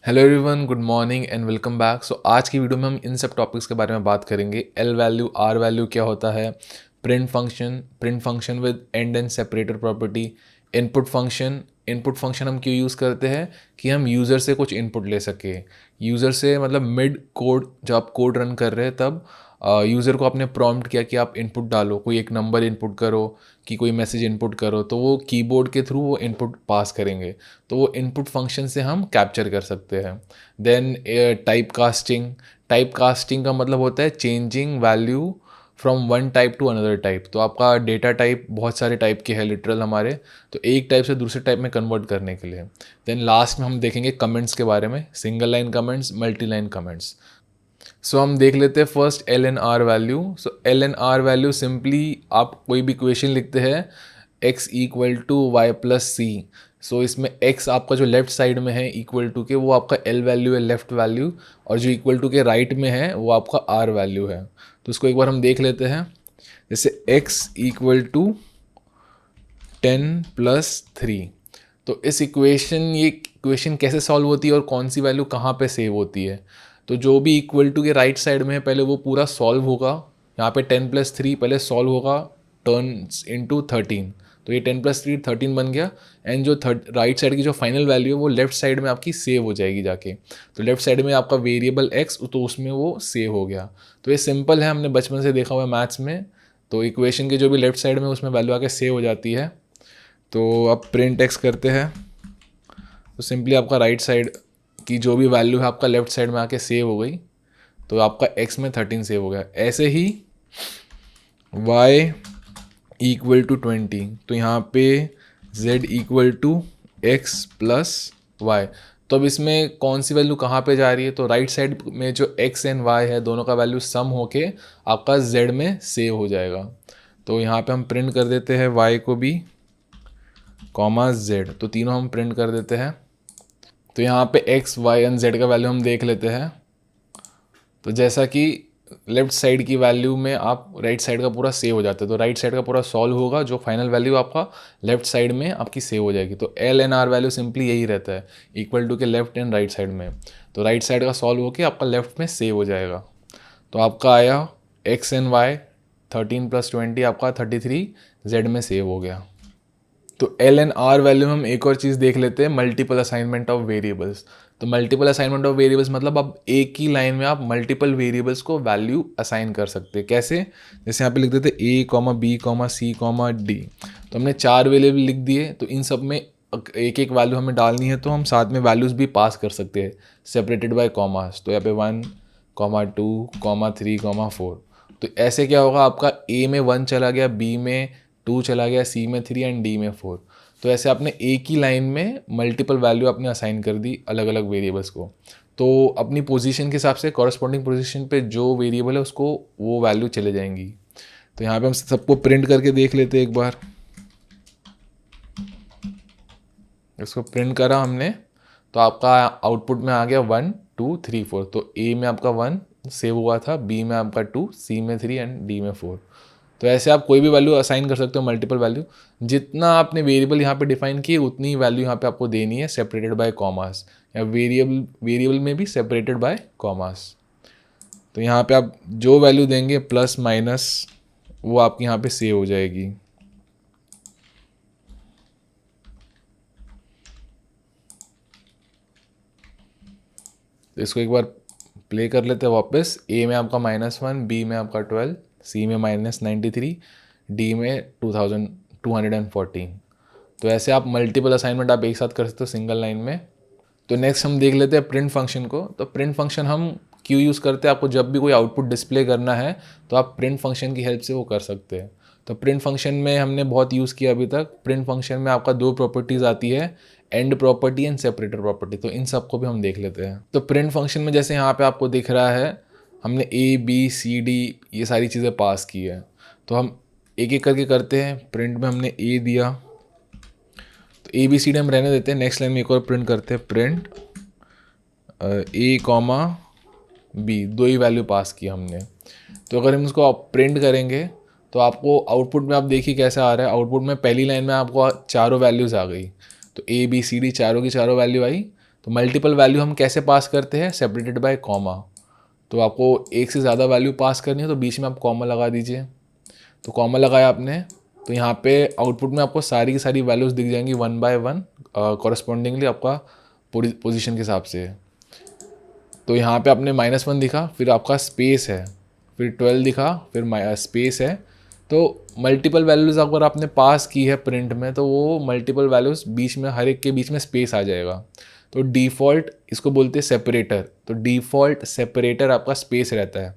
Hello everyone, good morning and welcome back. So आज की video में हम इन सब टॉपिक्स के बारे में बात करेंगे। एल वैल्यू, आर वैल्यू क्या होता है, print function with and and separator property, input function हम क्यों यूज़ करते हैं कि हम यूज़र से कुछ इनपुट ले सके। यूज़र से मतलब मिड कोड, जब आप कोड रन कर रहे हैं तब यूज़र को आपने प्रॉम्प्ट किया कि आप इनपुट डालो, कोई एक नंबर इनपुट करो कि कोई मैसेज इनपुट करो, तो वो कीबोर्ड के थ्रू वो इनपुट पास करेंगे। तो वो इनपुट फंक्शन से हम कैप्चर कर सकते हैं। देन टाइप कास्टिंग का मतलब होता है changing value from one type two another type. तो आपका डेटा टाइप बहुत सारे टाइप के हैं लिटरल हमारे, तो एक टाइप से दूसरे टाइप में कन्वर्ट करने के लिए। देन लास्ट में हम देखेंगे कमेंट्स के बारे में, single line comments, multi line comments. So हम देख लेते हैं first L N R value. So L N R value simply आप कोई भी इक्वेशन लिखते हैं x equal to Y plus C. So इसमें x आपका जो लेफ्ट साइड में है इक्वल टू के, वो आपका एल वैल्यू है, लेफ्ट वैल्यू, और जो इक्वल टू के राइट में है वो आपका आर वैल्यू है। तो इसको एक बार हम देख लेते हैं। जैसे x इक्वल टू 10+3। तो ये इक्वेशन कैसे सॉल्व होती है और कौन सी वैल्यू कहाँ पे सेव होती है। तो जो भी इक्वल टू के राइट साइड में है पहले वो पूरा सॉल्व होगा। यहाँ पे 10+3 पहले सॉल्व होगा, टर्न्स इनटू 13। तो ये 10+3 13 बन गया। एंड जो राइट साइड की जो फाइनल वैल्यू है वो लेफ्ट साइड में आपकी सेव हो जाएगी जाके। तो लेफ्ट साइड में आपका वेरिएबल x, तो उसमें वो सेव हो गया। तो ये सिंपल है, हमने बचपन से देखा हुआ है मैथ्स में। तो इक्वेशन के जो भी लेफ्ट साइड में उसमें वैल्यू आके सेव हो जाती है। तो अब प्रिंट एक्स करते हैं, तो सिंपली आपका राइट साइड की जो भी वैल्यू है आपका लेफ्ट साइड में आके सेव हो गई। तो आपका x में 13 सेव हो गया। ऐसे ही y इक्वल टू 20, तो यहाँ पे z equal to x plus y. तो अब इसमें कौन सी वैल्यू कहाँ पे जा रही है, तो राइट साइड में जो x एंड y है दोनों का वैल्यू सम होके आपका z में सेव हो जाएगा। तो यहाँ पे हम प्रिंट कर देते हैं y को भी, कॉमा z, तो तीनों हम प्रिंट कर देते हैं। तो यहाँ पे x, y एंड z का वैल्यू हम देख लेते हैं। तो जैसा कि लेफ्ट साइड की वैल्यू में आप राइट साइड का पूरा सेव हो जाता है, तो राइट साइड का पूरा सॉल्व होगा, जो फाइनल वैल्यू आपका लेफ्ट साइड में आपकी सेव हो जाएगी। तो L N R value simply यही रहता है, इक्वल टू के लेफ्ट एंड राइट साइड में। तो राइट साइड का सॉल्व होकर आपका लेफ्ट में सेव हो जाएगा। तो आपका आया एक्स एंड वाई, 13+20 आपका 33 जेड में सेव हो गया। तो एल एन आर वैल्यू में हम एक और चीज़ देख लेते हैं, मल्टीपल असाइनमेंट ऑफ वेरिएबल्स। तो मल्टीपल असाइनमेंट ऑफ वेरिएबल्स मतलब अब एक ही लाइन में आप मल्टीपल वेरिएबल्स को वैल्यू असाइन कर सकते हैं। कैसे? जैसे यहाँ पे लिख देते ए comma B comma C comma D. तो हमने 4 वेरिएबल लिख दिए, तो इन सब में एक एक वैल्यू हमें डालनी है, तो हम साथ में वैल्यूज़ भी पास कर सकते हैं सेपरेटेड बाय कॉमास। तो यहाँ पे 1,2,3,4। तो ऐसे क्या होगा, आपका ए में 1 चला गया, बी में 2 चला गया, सी में 3 एंड डी में 4। तो ऐसे आपने एक ही लाइन में मल्टीपल वैल्यू आपने असाइन कर दी अलग अलग वेरिएबल्स को। तो अपनी पोजीशन के हिसाब से कॉरस्पॉन्डिंग पोजीशन पे जो वेरिएबल है उसको वो वैल्यू चले जाएंगी। तो यहाँ पे हम सबको प्रिंट करके देख लेते हैं एक बार। इसको प्रिंट करा हमने, तो आपका आउटपुट में आ गया 1 2 3 4। तो ए में आपका 1 सेव हुआ था, बी में आपका 2, सी में 3 एंड डी में 4। तो ऐसे आप कोई भी वैल्यू असाइन कर सकते हो, मल्टीपल वैल्यू। जितना आपने वेरिएबल यहाँ पे डिफाइन किए उतनी वैल्यू यहाँ पे आपको देनी है सेपरेटेड बाय कॉमास, या वेरिएबल में भी सेपरेटेड बाय कॉमास। तो यहाँ पे आप जो वैल्यू देंगे प्लस माइनस वो आपकी यहाँ पे सेव हो जाएगी। तो इसको एक बार प्ले कर लेते हैं वापस। ए में आपका -1, बी में आपका 12, सी में -93, डी में 2214। तो ऐसे आप मल्टीपल असाइनमेंट आप एक साथ कर सकते हो सिंगल लाइन में। तो नेक्स्ट हम देख लेते हैं प्रिंट फंक्शन को। तो प्रिंट फंक्शन हम क्यों यूज़ करते हैं, आपको जब भी कोई आउटपुट डिस्प्ले करना है तो आप प्रिंट फंक्शन की हेल्प से वो कर सकते हैं। तो प्रिंट फंक्शन में हमने बहुत यूज़ किया अभी तक। प्रिंट फंक्शन में आपका 2 प्रॉपर्टीज़ आती है, and property and separator property. तो इन सब को भी हम देख लेते हैं। तो प्रिंट फंक्शन में जैसे यहाँ पे आपको दिख रहा है, हमने ए बी सी डी ये सारी चीज़ें पास की है। तो हम एक एक करके करते हैं। प्रिंट में हमने ए दिया, तो ए बी सी डी हम रहने देते हैं। नेक्स्ट लाइन में एक और प्रिंट करते हैं, प्रिंट ए कॉमा बी, 2 ही वैल्यू पास की हमने। तो अगर हम इसको आप प्रिंट करेंगे तो आपको आउटपुट में आप देखिए कैसा आ रहा है। आउटपुट में पहली लाइन में आपको चारों वैल्यूज़ आ गई, तो ए बी सी डी चारों की चारों वैल्यू आई। तो मल्टीपल वैल्यू हम कैसे पास करते हैं, सेपरेटेड बाय कॉमा। तो आपको एक से ज़्यादा वैल्यू पास करनी है तो बीच में आप कॉमा लगा दीजिए। तो कॉमा लगाया आपने, तो यहाँ पे आउटपुट में आपको सारी की सारी वैल्यूज़ दिख जाएंगी 1 बाय 1 कॉरस्पॉन्डिंगली आपका पोजीशन के हिसाब से। तो यहाँ पे आपने -1 दिखा, फिर आपका स्पेस है, फिर 12 दिखा, फिर स्पेस है। तो मल्टीपल वैल्यूज़ अगर आपने पास की है प्रिंट में तो वो मल्टीपल वैल्यूज़ बीच में हर एक के बीच में स्पेस आ जाएगा। तो डिफ़ॉल्ट इसको बोलते हैं सेपरेटर। तो डिफ़ॉल्ट सेपरेटर आपका स्पेस रहता है।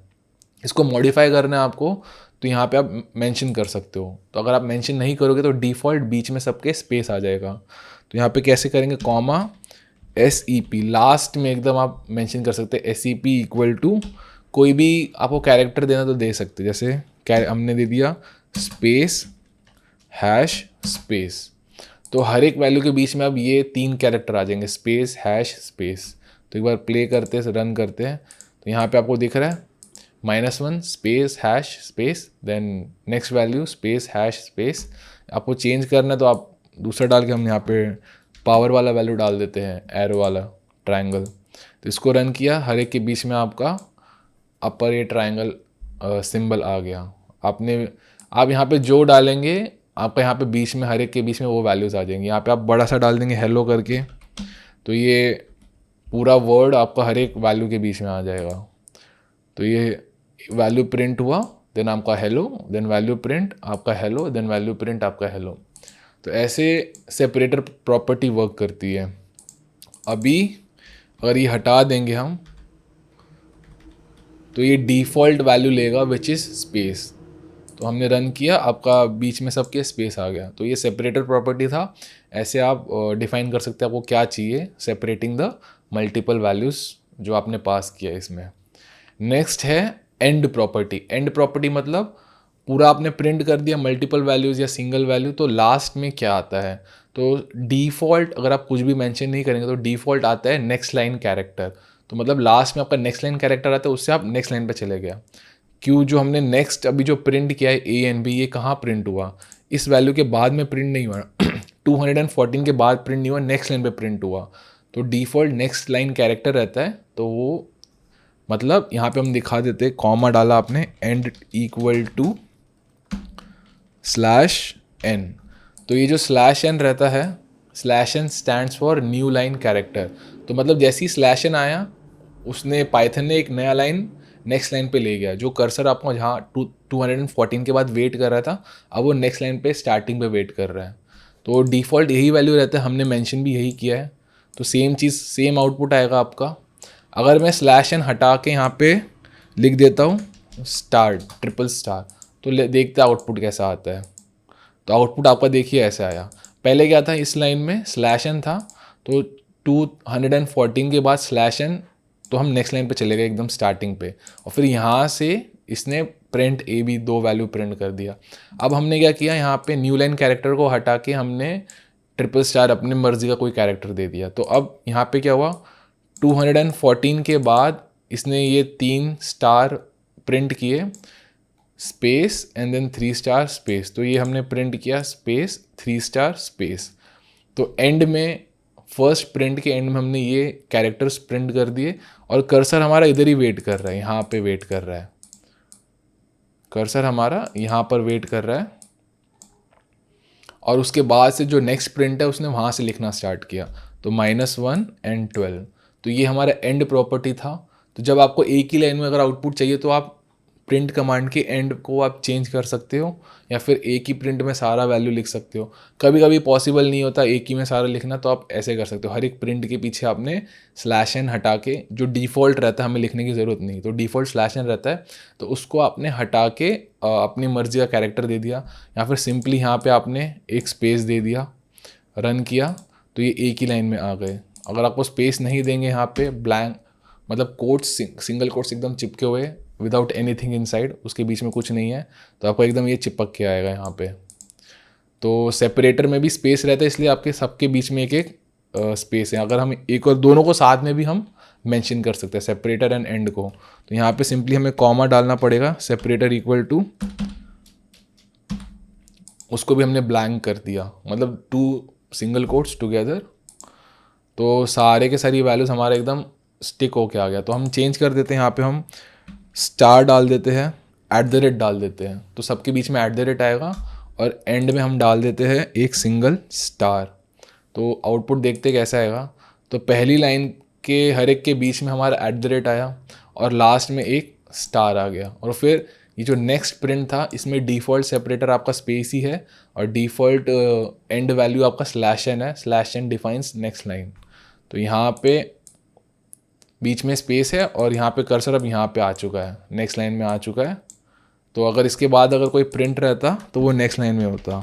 इसको मॉडिफाई करना है आपको तो यहाँ पे आप मेंशन कर सकते हो। तो अगर आप मेंशन नहीं करोगे तो डिफ़ॉल्ट बीच में सबके स्पेस आ जाएगा। तो यहाँ पे कैसे करेंगे, कॉमा SEP लास्ट में एकदम आप मेंशन कर सकते हैं। SEP इक्वल टू कोई भी आपको कैरेक्टर देना तो दे सकते, जैसे हमने दे दिया स्पेस हैश स्पेस। तो हर एक वैल्यू के बीच में अब ये 3 कैरेक्टर आ जाएंगे, स्पेस हैश स्पेस। तो एक बार प्ले करते हैं, रन करते हैं, तो यहाँ पे आपको दिख रहा है -1 space hash space, then next value space hash space. आपको चेंज करना है तो आप दूसरा डाल के हम यहाँ पे पावर वाला वैल्यू डाल देते हैं, एरो वाला ट्रायंगल। तो इसको रन किया, हर एक के बीच में आपका अपर ये ट्रायंगल सिंबल आ गया। आप यहाँ पे जो डालेंगे आपका यहाँ पे बीच में हर एक के बीच में वो वैल्यूज़ आ जाएंगी। यहाँ पे आप बड़ा सा डाल देंगे हेलो करके, तो ये पूरा वर्ड आपका हर एक वैल्यू के बीच में आ जाएगा। तो ये वैल्यू प्रिंट हुआ, देन आपका हेलो, देन वैल्यू प्रिंट आपका हेलो, देन वैल्यू प्रिंट आपका हेलो। तो ऐसे सेपरेटर प्रॉपर्टी वर्क करती है। अभी अगर ये हटा देंगे हम तो ये डिफ़ॉल्ट वैल्यू लेगा विच इज़ स्पेस। तो हमने रन किया, आपका बीच में सबके स्पेस आ गया। तो ये सेपरेटर प्रॉपर्टी था। ऐसे आप डिफाइन कर सकते हैं आपको क्या चाहिए, सेपरेटिंग द मल्टीपल वैल्यूज़ जो आपने पास किया इसमें। नेक्स्ट है एंड प्रॉपर्टी। एंड प्रॉपर्टी मतलब पूरा आपने प्रिंट कर दिया मल्टीपल वैल्यूज़ या सिंगल वैल्यू, तो लास्ट में क्या आता है। तो डिफ़ॉल्ट अगर आप कुछ भी मेंशन नहीं करेंगे तो डिफ़ॉल्ट आता है नेक्स्ट लाइन कैरेक्टर। तो मतलब लास्ट में आपका नेक्स्ट लाइन कैरेक्टर आता है, उससे आप नेक्स्ट लाइन पे चले गया। क्यों, जो हमने नेक्स्ट अभी जो प्रिंट किया है A एंड B, ये कहाँ प्रिंट हुआ, इस वैल्यू के बाद में प्रिंट नहीं हुआ 214 के बाद प्रिंट नहीं हुआ, नेक्स्ट लाइन पे प्रिंट हुआ। तो डिफ़ॉल्ट नेक्स्ट लाइन कैरेक्टर रहता है। तो वो मतलब यहाँ पे हम दिखा देते, कॉमा डाला आपने, एंड इक्वल टू /n। तो ये जो /n रहता है, /n stands for new line character. तो मतलब जैसे ही /n आया उसने पाइथन ने एक नया लाइन नेक्स्ट लाइन पे ले गया। जो कर्सर आपको जहाँ 214 के बाद वेट कर रहा था, अब वो नेक्स्ट लाइन पे स्टार्टिंग पे वेट कर रहा है। तो डिफ़ॉल्ट यही वैल्यू रहता है, हमने मेंशन भी यही किया है। तो सेम चीज़, सेम आउटपुट आएगा आपका। अगर मैं /n हटा के यहाँ पे लिख देता हूँ *, तो देखते हैं आउटपुट कैसा आता है। तो आउटपुट आपका देखिए ऐसे आया। पहले क्या था, इस लाइन में /n था, तो 214 के बाद /n, तो हम नेक्स्ट लाइन पे चले गए एकदम स्टार्टिंग पे, और फिर यहाँ से इसने प्रिंट AB 2 वैल्यू प्रिंट कर दिया। अब हमने क्या किया, यहाँ पे न्यू लाइन कैरेक्टर को हटा के हमने *, अपने मर्जी का कोई कैरेक्टर दे दिया। तो अब यहाँ पे क्या हुआ, 214 के बाद इसने ये 3 स्टार प्रिंट किए, स्पेस एंड देन 3 स्पेस। तो ये हमने प्रिंट किया स्पेस 3 स्पेस। तो एंड में, फर्स्ट प्रिंट के एंड में हमने ये कैरेक्टर्स प्रिंट कर दिए, और कर्सर हमारा इधर ही वेट कर रहा है, यहाँ पे वेट कर रहा है, कर्सर हमारा यहाँ पर वेट कर रहा है। और उसके बाद से जो नेक्स्ट प्रिंट है उसने वहाँ से लिखना स्टार्ट किया। तो -1 एंड 12। तो ये हमारा एंड प्रॉपर्टी था। तो जब आपको एक ही लाइन में अगर आउटपुट चाहिए तो आप प्रिंट कमांड के एंड को आप चेंज कर सकते हो, या फिर एक ही प्रिंट में सारा वैल्यू लिख सकते हो। कभी कभी पॉसिबल नहीं होता एक ही में सारा लिखना, तो आप ऐसे कर सकते हो, हर एक प्रिंट के पीछे आपने /n हटा के, जो डिफ़ॉल्ट रहता है हमें लिखने की ज़रूरत नहीं, तो डिफ़ॉल्ट /n रहता है, तो उसको आपने हटा के अपनी मर्जी का कैरेक्टर दे दिया, या फिर सिंपली यहाँ पे आपने एक स्पेस दे दिया, रन किया, तो ये एक ही लाइन में आ गए। अगर आपको स्पेस नहीं देंगे यहाँ पे, ब्लैंक मतलब कोट्स, सिंगल कोट्स एकदम चिपके हुए विदाउट एनीथिंग इनसाइड, उसके बीच में कुछ नहीं है, तो आपको एकदम ये चिपक के आएगा यहाँ पे। तो सेपरेटर में भी स्पेस रहता है, इसलिए आपके सबके बीच में एक एक स्पेस है। अगर हम एक और दोनों को साथ में भी हम मेंशन कर सकते हैं, सेपरेटर एंड एंड को। तो यहाँ पे सिंपली हमें कॉमा डालना पड़ेगा, सेपरेटर इक्वल टू, उसको भी हमने ब्लैंक कर दिया, मतलब 2 सिंगल कोट्स टुगेदर, तो सारे के सारी वैल्यूज़ हमारे एकदम स्टिक होके आ गया। तो हम चेंज कर देते हैं, यहाँ पे हम स्टार डाल देते हैं, एट द रेट डाल देते हैं, तो सबके बीच में एट द रेट आएगा, और एंड में हम डाल देते हैं एक सिंगल स्टार। तो आउटपुट देखते कैसा आएगा। तो पहली लाइन के हर एक के बीच में हमारा एट द रेट आया, और लास्ट में एक स्टार आ गया। और फिर ये जो नेक्स्ट प्रिंट था, इसमें डिफ़ॉल्ट सेपरेटर आपका स्पेस ही है, और डिफ़ॉल्ट एंड वैल्यू आपका स्लैश एन है। Slash n defines next line. तो यहाँ पे बीच में स्पेस है, और यहाँ पे कर्सर अब यहाँ पे आ चुका है, नेक्स्ट लाइन में आ चुका है। तो अगर इसके बाद अगर कोई प्रिंट रहता तो वो नेक्स्ट लाइन में होता।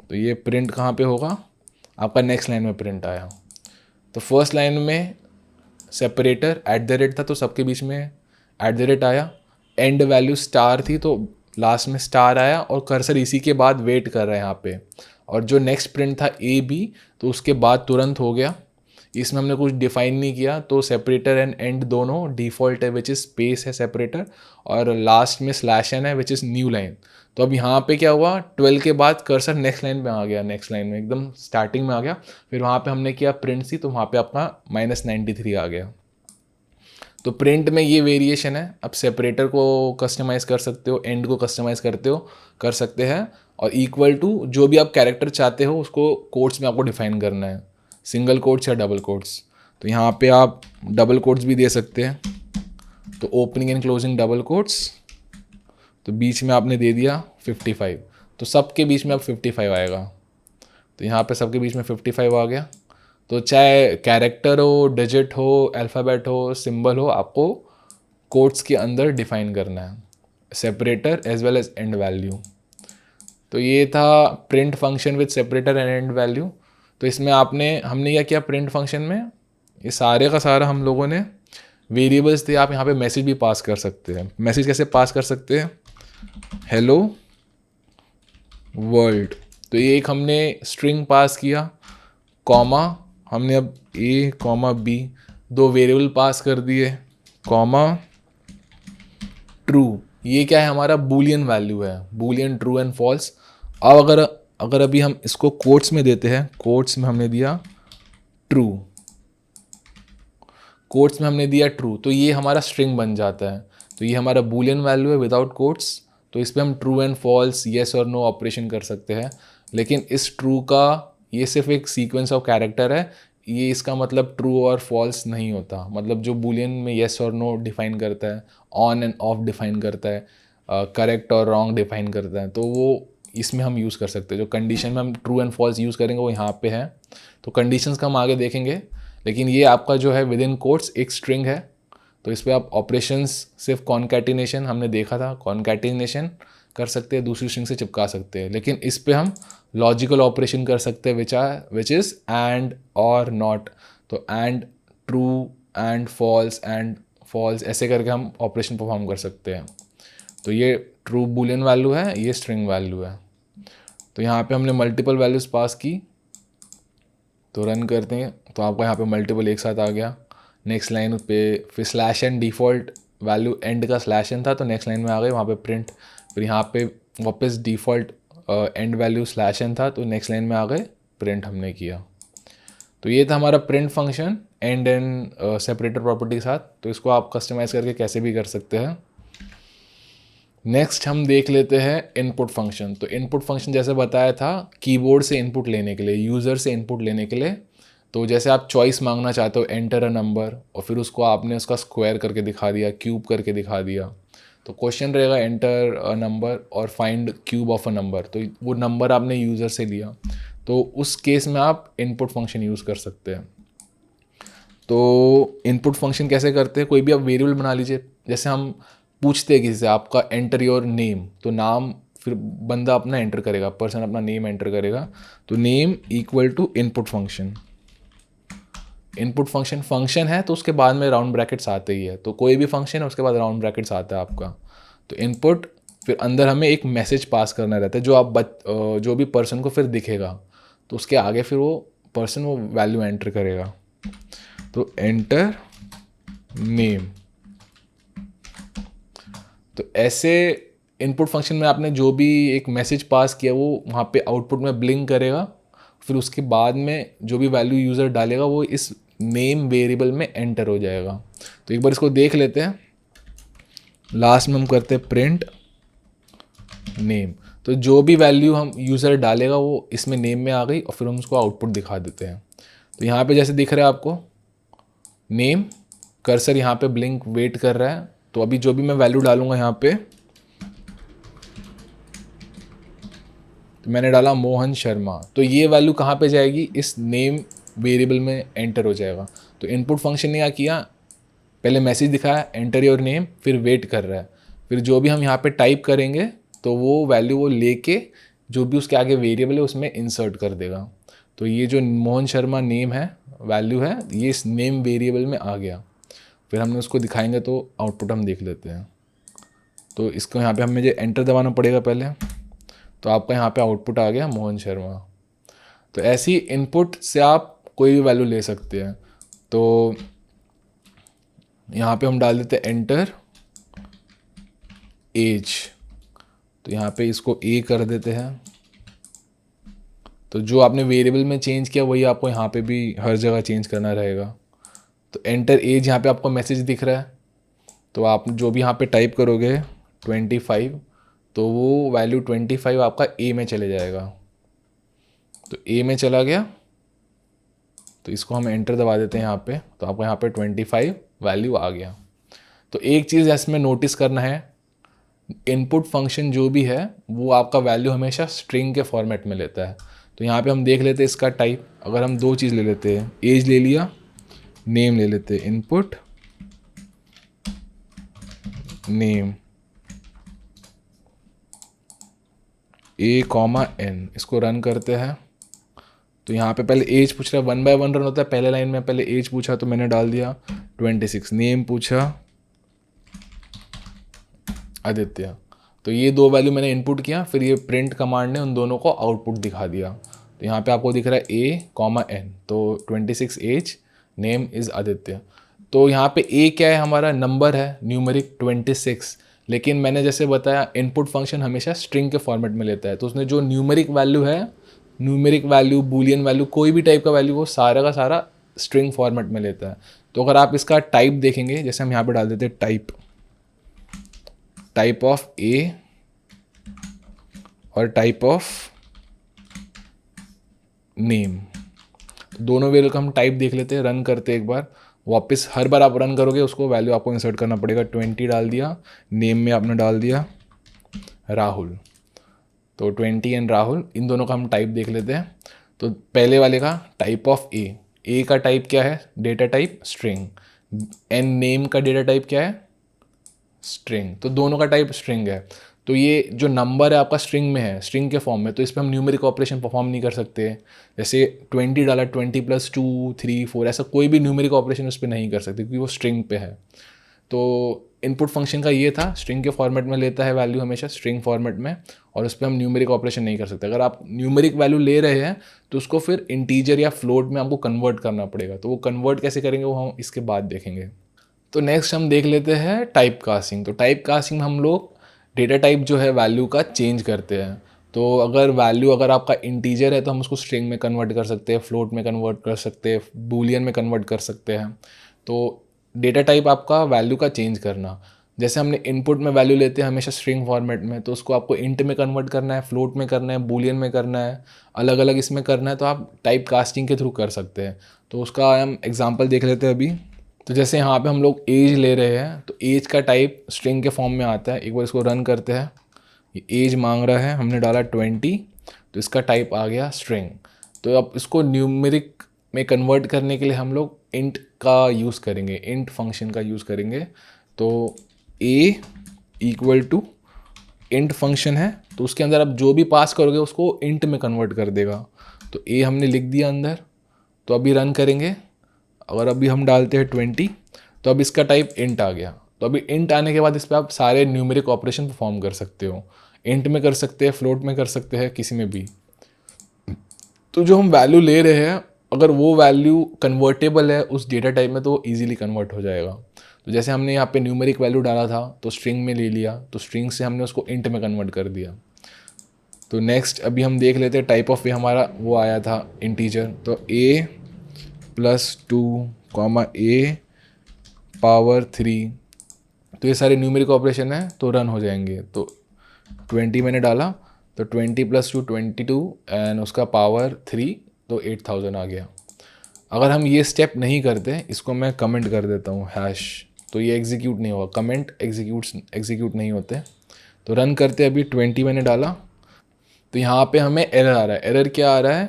तो ये प्रिंट कहाँ पे होगा, आपका नेक्स्ट लाइन में प्रिंट आया। तो फर्स्ट लाइन में सेपरेटर एट द रेट था, तो सबके बीच में एट द रेट आया। एंड वैल्यू स्टार थी, तो लास्ट में स्टार आया, और कर्सर इसी के बाद वेट कर रहा है यहाँ पे। और जो नेक्स्ट प्रिंट था ए बी, तो उसके बाद तुरंत हो गया। इसमें हमने कुछ डिफाइन नहीं किया, तो सेपरेटर एंड एंड दोनों डिफ़ॉल्ट है, विच इज़ स्पेस है सेपरेटर, और लास्ट में स्लैश एन है, विच इज़ न्यू लाइन। तो अब यहाँ पे क्या हुआ, 12 के बाद कर्सर नेक्स्ट लाइन में आ गया, नेक्स्ट लाइन में एकदम स्टार्टिंग में आ गया। फिर वहाँ पे हमने किया प्रिंट सी, तो वहाँ पे आपका -93 आ गया। तो प्रिंट में ये वेरिएशन है। अब सेपरेटर को कस्टमाइज़ कर सकते हो, एंड को कस्टमाइज़ कर सकते हैं, और इक्वल टू जो भी आप कैरेक्टर चाहते हो उसको कोट्स में आपको डिफाइन करना है, सिंगल कोट्स या डबल कोट्स। तो यहाँ पे आप डबल कोट्स भी दे सकते हैं, तो opening and closing double quotes, तो बीच में आपने दे दिया 55, तो सबके बीच में अब 55 आएगा। तो यहाँ पे सबके बीच में 55 आ गया। तो चाहे कैरेक्टर हो, डिजिट हो, अल्फ़ाबेट हो, सिंबल हो, आपको कोट्स के अंदर डिफाइन करना है, separator as well as end value. तो ये था print function with separator and end value. तो इसमें हमने क्या किया प्रिंट फंक्शन में, ये सारे का सारा हम लोगों ने वेरिएबल्स थे। आप यहाँ पे मैसेज भी पास कर सकते हैं। मैसेज कैसे पास कर सकते हैं, हेलो वर्ल्ड। तो ये एक हमने स्ट्रिंग पास किया, कॉमा हमने अब ए कॉमा बी दो वेरिएबल पास कर दिए, कॉमा ट्रू। ये क्या है, हमारा बूलियन वैल्यू है, बूलियन ट्रू एंड फॉल्स। अब अगर अभी हम इसको कोट्स में देते हैं, कोट्स में हमने दिया ट्रू, कोट्स में हमने दिया ट्रू, तो ये हमारा स्ट्रिंग बन जाता है। तो ये हमारा बूलियन वैल्यू है विदाउट कोट्स। तो इस पर हम ट्रू एंड फॉल्स, येस और नो ऑपरेशन कर सकते हैं। लेकिन इस ट्रू का ये सिर्फ एक सीक्वेंस ऑफ कैरेक्टर है, ये इसका मतलब ट्रू और फॉल्स नहीं होता। मतलब जो बूलियन में येस और नो डिफाइन करता है, ऑन एंड ऑफ डिफाइन करता है, करेक्ट और रॉन्ग डिफाइन करता है, तो वो इसमें हम यूज़ कर सकते हैं। जो कंडीशन में हम ट्रू एंड फॉल्स यूज़ करेंगे वो यहाँ पे है। तो कंडीशंस का हम आगे देखेंगे, लेकिन ये आपका जो है विद इन कोट्स एक स्ट्रिंग है। तो इस पर आप ऑपरेशंस सिर्फ कॉन्कैटिनेशन हमने देखा था, कॉन्कैटिनेशन कर सकते हैं, दूसरी स्ट्रिंग से चिपका सकते हैं। लेकिन इस पे हम लॉजिकल ऑपरेशन कर सकते हैं, विच इज़ एंड और नॉट। तो एंड ट्रू, एंड फॉल्स ऐसे करके हम ऑपरेशन परफॉर्म कर सकते हैं। तो ये ट्रू बूलियन वैल्यू है, ये स्ट्रिंग वैल्यू है। तो यहाँ पे हमने मल्टीपल वैल्यूज़ पास की, तो रन करते हैं, तो आपका यहाँ पे मल्टीपल एक साथ आ गया। नेक्स्ट लाइन पे फिर slash n, default value end का स्लैश एन था, तो नेक्स्ट लाइन में आ गए, वहाँ पे प्रिंट। फिर यहाँ पे वापस default end value slash n था, तो नेक्स्ट लाइन में आ गए, प्रिंट हमने किया। तो ये था हमारा print function and and separator property के साथ। तो इसको आप कस्टमाइज़ करके कैसे भी कर सकते हैं। नेक्स्ट हम देख लेते हैं इनपुट फंक्शन। तो इनपुट फंक्शन जैसे बताया था, कीबोर्ड से इनपुट लेने के लिए, यूज़र से इनपुट लेने के लिए। तो जैसे आप चॉइस मांगना चाहते हो, एंटर अ नंबर, और फिर उसको आपने उसका स्क्वायर करके दिखा दिया, क्यूब करके दिखा दिया। तो क्वेश्चन रहेगा एंटर अ नंबर और find cube of a number. तो वो नंबर आपने यूज़र से लिया, तो उस केस में आप इनपुट फंक्शन यूज़ कर सकते हैं। तो इनपुट फंक्शन कैसे करते हैं, कोई भी आप वेरिएबल बना लीजिए। जैसे हम पूछते हैं किसी से, आपका एंटर योर नेम, तो नाम फिर बंदा अपना एंटर करेगा, पर्सन अपना नेम एंटर करेगा। तो name equal to input function. Input function function है, तो उसके बाद में राउंड ब्रैकेट्स आते ही है। तो कोई भी फंक्शन है उसके बाद राउंड ब्रैकेट्स आता है आपका। तो इनपुट, फिर अंदर हमें एक मैसेज पास करना रहता है, जो भी पर्सन को फिर दिखेगा, तो उसके आगे फिर वो पर्सन वो वैल्यू एंटर करेगा। तो एंटर नेम। तो ऐसे इनपुट फंक्शन में आपने जो भी एक मैसेज पास किया वो वहाँ पे आउटपुट में ब्लिंक करेगा, फिर उसके बाद में जो भी वैल्यू यूज़र डालेगा वो इस नेम वेरिएबल में एंटर हो जाएगा। तो एक बार इसको देख लेते हैं। लास्ट में हम करते हैं प्रिंट नेम, तो जो भी वैल्यू हम यूज़र डालेगा वो इसमें नेम में आ गई और फिर हम उसको आउटपुट दिखा देते हैं। तो यहाँ पे जैसे दिख रहा है आपको नेम, कर्सर यहाँ पे ब्लिंक वेट कर रहा है। तो अभी जो भी मैं वैल्यू डालूंगा यहाँ पे, तो मैंने डाला मोहन शर्मा, तो ये वैल्यू कहाँ पे जाएगी, इस नेम वेरिएबल में एंटर हो जाएगा। तो इनपुट फंक्शन ने क्या किया, पहले मैसेज दिखाया एंटर योर नेम, फिर वेट कर रहा है, फिर जो भी हम यहाँ पे टाइप करेंगे तो वो वैल्यू वो लेके जो भी उसके आगे वेरिएबल है उसमें इंसर्ट कर देगा। तो ये जो मोहन शर्मा नेम है वैल्यू है, ये इस नेम वेरिएबल में आ गया। फिर हमने उसको दिखाएंगे तो आउटपुट हम देख लेते हैं। तो इसको यहाँ पे हमें जो एंटर दबाना पड़ेगा पहले, तो आपका यहाँ पे आउटपुट आ गया मोहन शर्मा। तो ऐसी इनपुट से आप कोई भी वैल्यू ले सकते हैं। तो यहाँ पे हम डाल देते हैं एंटर एज, तो यहाँ पे इसको ए कर देते हैं। तो जो आपने वेरिएबल में चेंज किया वही आपको यहाँ पे भी हर जगह चेंज करना रहेगा। तो एंटर एज, यहाँ पे आपको मैसेज दिख रहा है, तो आप जो भी यहाँ पे टाइप करोगे 25, तो वो वैल्यू 25 आपका ए में चले जाएगा। तो ए में चला गया, तो इसको हम एंटर दबा देते हैं यहाँ पे, तो आपको यहाँ पे 25 वैल्यू आ गया। तो एक चीज़ इसमें नोटिस करना है, इनपुट फंक्शन जो भी है वो आपका वैल्यू हमेशा स्ट्रिंग के फॉर्मेट में लेता है। तो यहाँ पे हम देख लेते हैं इसका टाइप। अगर हम दो चीज़ ले लेते हैं, एज ले लिया, नेम ले लेते हैं, इनपुट नेम ए कॉमा एन, इसको रन करते हैं। तो यहाँ पे पहले एज पूछ रहा है, 1 बाय 1 रन होता है। पहले लाइन में पहले एज पूछा तो मैंने डाल दिया 26, नेम पूछा आदित्य। तो ये दो वैल्यू मैंने इनपुट किया, फिर ये प्रिंट कमांड ने उन दोनों को आउटपुट दिखा दिया। तो यहाँ पे आपको दिख रहा है ए कॉमा एन, तो 26 एज, नेम इज़ आदित्य। तो यहाँ पे ए क्या है, हमारा नंबर है न्यूमेरिक 26, लेकिन मैंने जैसे बताया इनपुट फंक्शन हमेशा स्ट्रिंग के फॉर्मेट में लेता है। तो उसने जो न्यूमेरिक वैल्यू है, न्यूमेरिक वैल्यू, बूलियन वैल्यू, कोई भी टाइप का वैल्यू, वो सारा का सारा स्ट्रिंग फॉर्मेट में लेता है। तो अगर आप इसका टाइप देखेंगे, जैसे हम यहाँ पे डाल देते हैं टाइप ऑफ ए और टाइप ऑफ नेम, दोनों वेरिएबल का हम टाइप देख लेते हैं, रन करते हैं एक बार। वापस हर बार आप रन करोगे उसको वैल्यू आपको इंसर्ट करना पड़ेगा। 20 डाल दिया, नेम में आपने डाल दिया राहुल, तो 20 एंड राहुल, इन दोनों का हम टाइप देख लेते हैं। तो पहले वाले का टाइप ऑफ ए का टाइप क्या है, data type string, and name का डेटा टाइप क्या है, स्ट्रिंग। तो दोनों का टाइप स्ट्रिंग है। तो ये जो नंबर है आपका स्ट्रिंग में है, स्ट्रिंग के फॉर्म में, तो इस पर हम न्यूमेरिक ऑपरेशन परफॉर्म नहीं कर सकते। जैसे 20 डाला, 20 + 2 3 4, ऐसा कोई भी न्यूमेरिक ऑपरेशन उस पर नहीं कर सकते क्योंकि वो स्ट्रिंग पे है। तो इनपुट फंक्शन का ये था, स्ट्रिंग के फॉर्मेट में लेता है वैल्यू हमेशा, स्ट्रिंग फॉर्मेट में, और उस पर हम न्यूमेरिक ऑपरेशन नहीं कर सकते। अगर आप न्यूमेरिक वैल्यू ले रहे हैं तो उसको फिर इंटीजर या फ्लोट में आपको कन्वर्ट करना पड़ेगा। तो वो कन्वर्ट कैसे करेंगे वो हम इसके बाद देखेंगे। तो नेक्स्ट हम देख लेते हैं टाइप कास्टिंग। तो टाइप कास्टिंग में हम लोग डेटा टाइप जो है वैल्यू का चेंज करते हैं। तो अगर वैल्यू अगर आपका इंटीजर है तो हम उसको स्ट्रिंग में कन्वर्ट कर सकते हैं, फ्लोट में कन्वर्ट कर सकते हैं, बूलियन में कन्वर्ट कर सकते हैं। तो डेटा टाइप आपका वैल्यू का चेंज करना, जैसे हमने इनपुट में वैल्यू लेते हैं हमेशा स्ट्रिंग फॉर्मेट में, तो उसको आपको इंट में कन्वर्ट करना है, फ्लोट में करना है, बूलियन में करना है, अलग अलग इसमें करना है, तो आप टाइप कास्टिंग के थ्रू कर सकते हैं। तो उसका हम एग्जांपल देख लेते हैं अभी। तो जैसे यहाँ पे हम लोग एज ले रहे हैं, तो एज का टाइप स्ट्रिंग के फॉर्म में आता है। एक बार इसको रन करते हैं, ये एज मांग रहा है, हमने डाला 20, तो इसका टाइप आ गया स्ट्रिंग। तो अब इसको न्यूमेरिक में कन्वर्ट करने के लिए हम लोग इंट का यूज़ करेंगे, इंट फंक्शन का यूज़ करेंगे। तो ए इक्वल टू इंट फंक्शन है, तो उसके अंदर आप जो भी पास करोगे उसको इंट में कन्वर्ट कर देगा। तो ए हमने लिख दिया अंदर। तो अभी रन करेंगे, अगर अभी हम डालते हैं 20, तो अब इसका टाइप इंट आ गया। तो अभी इंट आने के बाद इस पर आप सारे न्यूमेरिक ऑपरेशन परफॉर्म कर सकते हो, इंट में कर सकते हैं, फ्लोट में कर सकते हैं, किसी में भी। तो जो हम वैल्यू ले रहे हैं अगर वो वैल्यू कन्वर्टेबल है उस डेटा टाइप में, तो वो ईजिली कन्वर्ट हो जाएगा। तो जैसे हमने यहाँ पे न्यूमेरिक वैल्यू डाला था तो स्ट्रिंग में ले लिया, तो स्ट्रिंग से हमने उसको इंट में कन्वर्ट कर दिया। तो नेक्स्ट अभी हम देख लेते हैं टाइप ऑफ ए हमारा वो आया था इंटीजर, तो a plus 2 comma a power 3, तो ये सारे न्यूमेरिक ऑपरेशन है तो रन हो जाएंगे। तो 20 मैंने डाला तो 20 प्लस 2 22 एंड उसका पावर 3 तो 8000 आ गया। अगर हम ये स्टेप नहीं करते, इसको मैं कमेंट कर देता हूँ हैश, तो ये एग्जीक्यूट नहीं होगा, कमेंट एग्जीक्यूट नहीं होते। तो रन करते अभी 20 मैंने डाला तो यहाँ पे हमें एरर आ रहा है। एरर क्या आ रहा है?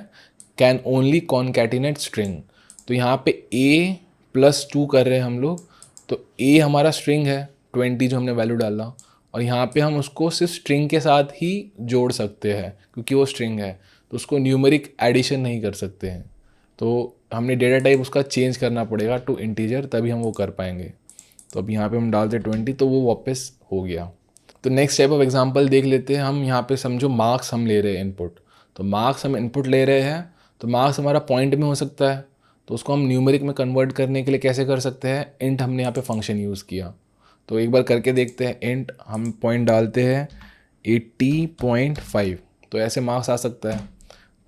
Can only concatenate string. तो यहाँ पे a प्लस 2 कर रहे हैं हम लोग, तो a हमारा स्ट्रिंग है 20 जो हमने वैल्यू डाला, और यहाँ पे हम उसको सिर्फ स्ट्रिंग के साथ ही जोड़ सकते हैं क्योंकि वो स्ट्रिंग है, तो उसको न्यूमेरिक एडिशन नहीं कर सकते हैं। तो हमने डेटा टाइप उसका चेंज करना पड़ेगा टू इंटीजर, तभी हम वो कर पाएंगे। तो अब यहाँ पे हम डालते 20 तो वो वापस हो गया। तो नेक्स्ट टाइप ऑफ एग्जांपल देख लेते हैं हम। यहाँ पे समझो मार्क्स हम ले रहे हैं इनपुट, तो मार्क्स हम इनपुट ले रहे हैं, तो मार्क्स हमारा पॉइंट में हो सकता है, तो उसको हम न्यूमेरिक में कन्वर्ट करने के लिए कैसे कर सकते हैं? इंट हमने यहाँ पे फंक्शन यूज़ किया, तो एक बार करके देखते हैं। इंट हम पॉइंट डालते हैं 80.5, तो ऐसे मार्क्स आ सकता है।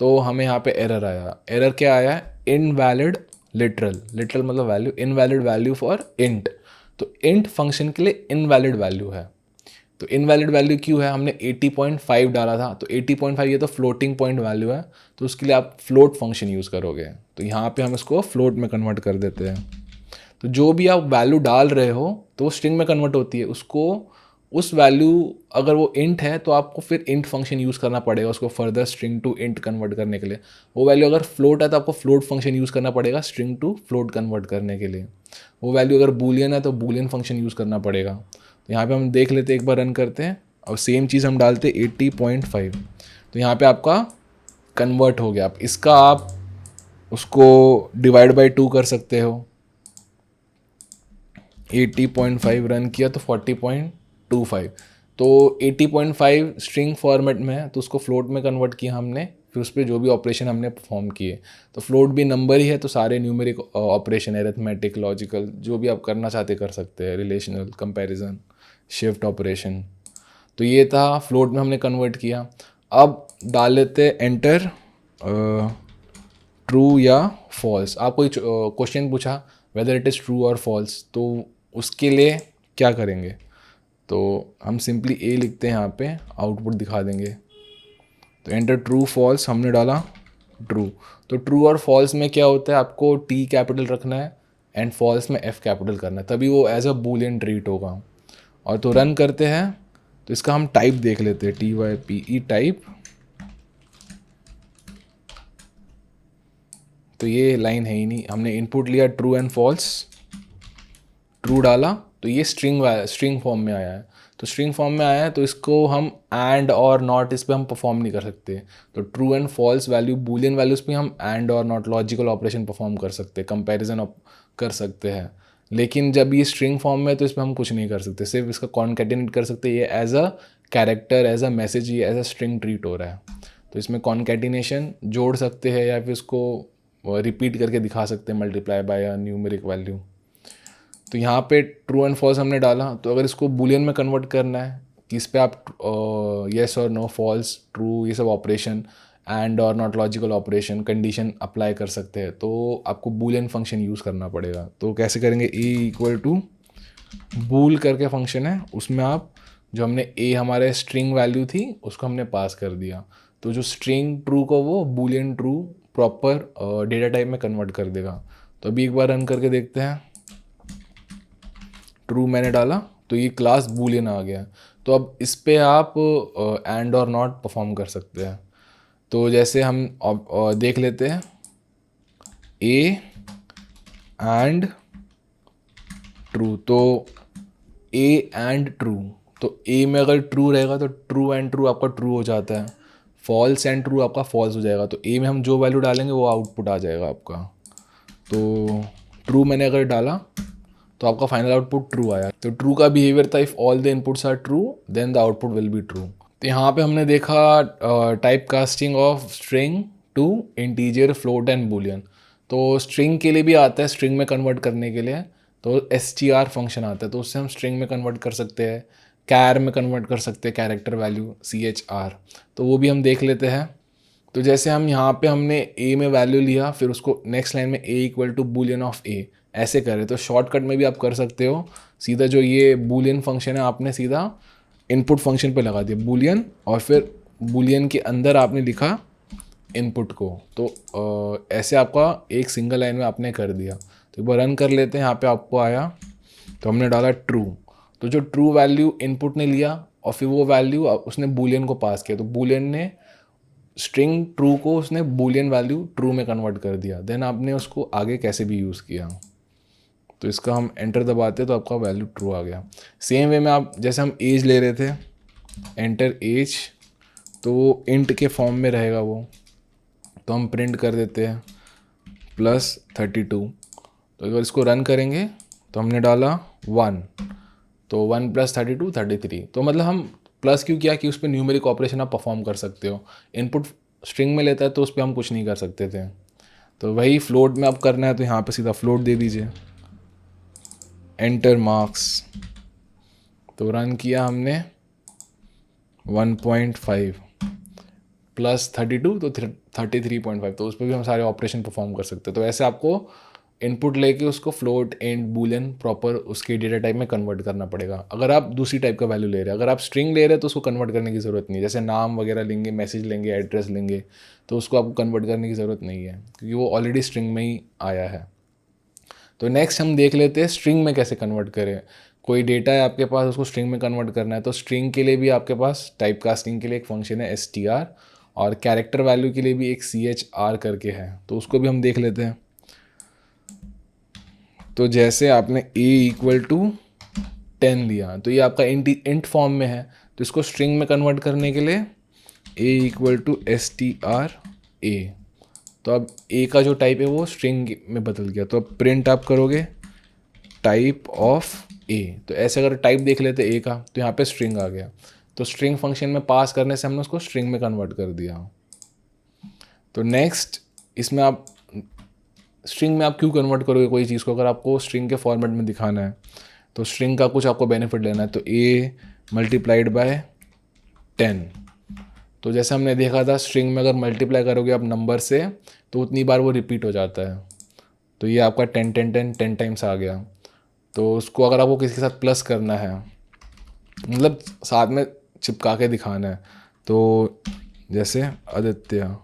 तो हमें यहाँ पे एरर आया। एरर क्या आया? इनवैलिड लिटरल, लिटरल मतलब value, invalid value for int. तो इंट फंक्शन के लिए इनवैलिड वैल्यू है। तो इनवैलिड वैल्यू क्यों है? हमने 80.5 डाला था, तो 80.5 ये तो फ्लोटिंग पॉइंट वैल्यू है, तो उसके लिए आप फ्लोट फंक्शन यूज़ करोगे। तो यहाँ पे हम इसको फ्लोट में कन्वर्ट कर देते हैं। तो जो भी आप वैल्यू डाल रहे हो तो वो स्ट्रिंग में कन्वर्ट होती है, उसको उस वैल्यू अगर वो इंट है तो आपको फिर इंट फंक्शन यूज़ करना पड़ेगा उसको further string to int convert करने के लिए। वो वैल्यू अगर फ्लोट है तो आपको फ्लोट फंक्शन यूज़ करना पड़ेगा स्ट्रिंग टू फ्लोट कन्वर्ट करने के लिए। वो वैल्यू अगर बूलियन है तो बूलियन फंक्शन यूज़ करना पड़ेगा। तो यहाँ पे हम देख लेते हैं, एक बार रन करते हैं और सेम चीज़ हम डालते 80.5, तो यहाँ पे आपका कन्वर्ट हो गया। आप इसका आप उसको डिवाइड बाई 2 कर सकते हो। 80.5 रन किया तो 40.25, तो 80.5 स्ट्रिंग फॉर्मेट में है तो उसको फ्लोट में कन्वर्ट किया हमने, फिर उस पर जो भी ऑपरेशन हमने परफॉर्म किए। तो फ्लोट भी नंबर ही है, तो सारे न्यूमेरिक ऑपरेशन, एरिथमेटिक, लॉजिकल, जो भी आप करना चाहते कर सकते हैं, रिलेशनल, कंपैरिजन, शिफ्ट ऑपरेशन। तो ये था, फ्लोट में हमने कन्वर्ट किया। अब डाल लेते एंटर ट्रू या फॉल्स। आप कोई क्वेश्चन पूछा वेदर इट इज़ ट्रू और फॉल्स, तो उसके लिए क्या करेंगे? तो हम सिंपली ए लिखते हैं, यहाँ पे आउटपुट दिखा देंगे। तो एंटर ट्रू फॉल्स हमने डाला ट्रू। तो ट्रू और फॉल्स में क्या होता है? आपको टी कैपिटल रखना है एंड फॉल्स में एफ कैपिटल करना है, तभी वो एज अ बूलियन ट्रीट होगा। और तो रन करते हैं, तो इसका हम टाइप देख लेते हैं, TYPE टाइप। तो ये लाइन है ही नहीं, हमने इनपुट लिया ट्रू एंड फॉल्स, ट्रू डाला तो ये स्ट्रिंग फॉर्म में आया है। तो स्ट्रिंग फॉर्म में आया है तो इसको हम एंड और नॉट इस पर हम परफॉर्म नहीं कर सकते। तो true and false value, boolean values पे हम एंड और नॉट लॉजिकल ऑपरेशन परफॉर्म कर सकते हैं, कंपैरिजन कर सकते हैं। लेकिन जब ये स्ट्रिंग फॉर्म में है तो इसमें हम कुछ नहीं कर सकते, सिर्फ इसका कॉन्कैटिनेट कर सकते हैं। ये as a character, as a message, ये एज अ स्ट्रिंग ट्रीट हो रहा है। तो इसमें कॉन्कैटिनेशन जोड़ सकते हैं या फिर इसको रिपीट करके दिखा सकते हैं, multiply by a numeric value. तो यहाँ पे ट्रू एंड फॉल्स हमने डाला, तो अगर इसको बूलियन में कन्वर्ट करना है कि इस पर आप येस और नो, फॉल्स, ट्रू, ये सब ऑपरेशन, एंड और not logical operation, condition apply कर सकते हैं, तो आपको बूलियन फंक्शन यूज़ करना पड़ेगा। तो कैसे करेंगे? ए इक्वल टू बूल करके फंक्शन है, उसमें आप जो हमने ए हमारे स्ट्रिंग वैल्यू थी उसको हमने पास कर दिया, तो जो स्ट्रिंग ट्रू को वो Boolean true proper data type में कन्वर्ट कर देगा। तो अभी एक बार रन करके देखते हैं। ट्रू मैंने डाला तो ये क्लास बूलियन आ गया। तो अब इस पे आप एंड और नॉट परफॉर्म कर सकते हैं। तो जैसे हम देख लेते हैं, ए एंड ट्रू, तो ए एंड ट्रू, तो ए में अगर ट्रू रहेगा तो ट्रू एंड ट्रू आपका ट्रू हो जाता है, फॉल्स एंड ट्रू आपका फॉल्स हो जाएगा। तो ए में हम जो वैल्यू डालेंगे वो आउटपुट आ जाएगा आपका। तो ट्रू मैंने अगर डाला तो आपका फाइनल आउटपुट ट्रू आया। तो ट्रू का बिहेवियर था, if all the inputs are true then the output will be true. तो यहाँ पे हमने देखा type casting of string to integer, float and boolean. तो स्ट्रिंग के लिए भी आता है, स्ट्रिंग में कन्वर्ट करने के लिए तो str फंक्शन आता है, तो उससे हम स्ट्रिंग में कन्वर्ट कर सकते हैं, कैर में कन्वर्ट कर सकते हैं, कैरेक्टर वैल्यू CHR, तो वो भी हम देख लेते हैं। तो जैसे हम यहाँ पे हमने a में वैल्यू लिया, फिर उसको नेक्स्ट लाइन में a equal to boolean of a ऐसे करें, तो शॉर्टकट में भी आप कर सकते हो। सीधा जो ये बूलियन फंक्शन है आपने सीधा इनपुट फंक्शन पे लगा दिया बूलियन, और फिर बूलियन के अंदर आपने लिखा इनपुट को। तो ऐसे आपका एक सिंगल लाइन में आपने कर दिया। तो एक बार रन कर लेते हैं। यहाँ पे आपको आया तो हमने डाला ट्रू, तो जो ट्रू वैल्यू इनपुट ने लिया और फिर वो वैल्यू उसने बूलियन को पास किया, तो बूलियन ने स्ट्रिंग ट्रू को उसने बूलियन वैल्यू ट्रू में कन्वर्ट कर दिया। देन आपने उसको आगे कैसे भी यूज़ किया, तो इसका हम एंटर दबाते तो आपका वैल्यू ट्रू आ गया। सेम वे में आप जैसे हम एज ले रहे थे, एंटर एज, तो इंट के फॉर्म में रहेगा वो, तो हम प्रिंट कर देते हैं +32। तो अगर इसको रन करेंगे तो हमने डाला 1, तो 1 + 32 33। तो मतलब हम प्लस क्यों किया कि उस पर न्यूमेरिक ऑपरेशन आप परफॉर्म कर सकते हो। इनपुट स्ट्रिंग में लेता है तो उस पर हम कुछ नहीं कर सकते थे। तो वही फ्लोट में अब करना है, तो यहाँ पे सीधा फ्लोट दे दीजिए, एंटर मार्क्स, तो रन किया हमने 1.5 + 32 तो 33.5, तो उस पर भी हम सारे ऑपरेशन परफॉर्म कर सकते हैं। तो ऐसे आपको इनपुट लेके उसको फ्लोट एंड बूलियन प्रॉपर उसके डेटा टाइप में कन्वर्ट करना पड़ेगा। अगर आप दूसरी टाइप का वैल्यू ले रहे हैं, अगर आप स्ट्रिंग ले रहे हैं तो उसको कन्वर्ट करने की ज़रूरत नहीं है। जैसे नाम वगैरह लेंगे, मैसेज लेंगे, एड्रेस लेंगे, तो उसको आपको कन्वर्ट करने की ज़रूरत नहीं है क्योंकि वो ऑलरेडी स्ट्रिंग में ही आया है। तो नेक्स्ट हम देख लेते हैं स्ट्रिंग में कैसे कन्वर्ट करें। कोई डेटा है आपके पास, उसको स्ट्रिंग में कन्वर्ट करना है, तो स्ट्रिंग के लिए भी आपके पास टाइप कास्टिंग के लिए एक फंक्शन है str, और कैरेक्टर वैल्यू के लिए भी एक CHR करके है, तो उसको भी हम देख लेते हैं। तो जैसे आपने a = 10 लिया, तो ये आपका इंट फॉर्म में है, तो इसको स्ट्रिंग में कन्वर्ट करने के लिए a = STRA, तो अब a का जो टाइप है वो स्ट्रिंग में बदल गया। तो अब प्रिंट आप करोगे टाइप ऑफ a, तो ऐसे अगर टाइप देख लेते a का, तो यहाँ पे स्ट्रिंग आ गया। तो स्ट्रिंग फंक्शन में पास करने से हमने उसको स्ट्रिंग में कन्वर्ट कर दिया। तो नेक्स्ट इसमें आप स्ट्रिंग में आप क्यों कन्वर्ट करोगे कोई चीज़ को, अगर आपको स्ट्रिंग के फॉर्मेट में दिखाना है, तो स्ट्रिंग का कुछ आपको बेनिफिट लेना है, तो a × 10। तो जैसे हमने देखा था स्ट्रिंग में अगर मल्टीप्लाई करोगे आप नंबर से तो उतनी बार वो रिपीट हो जाता है। तो ये आपका 10 10 10 10 टाइम्स आ गया। तो उसको अगर आपको किसी के साथ प्लस करना है, मतलब साथ में चिपका के दिखाना है, तो जैसे आदित्य,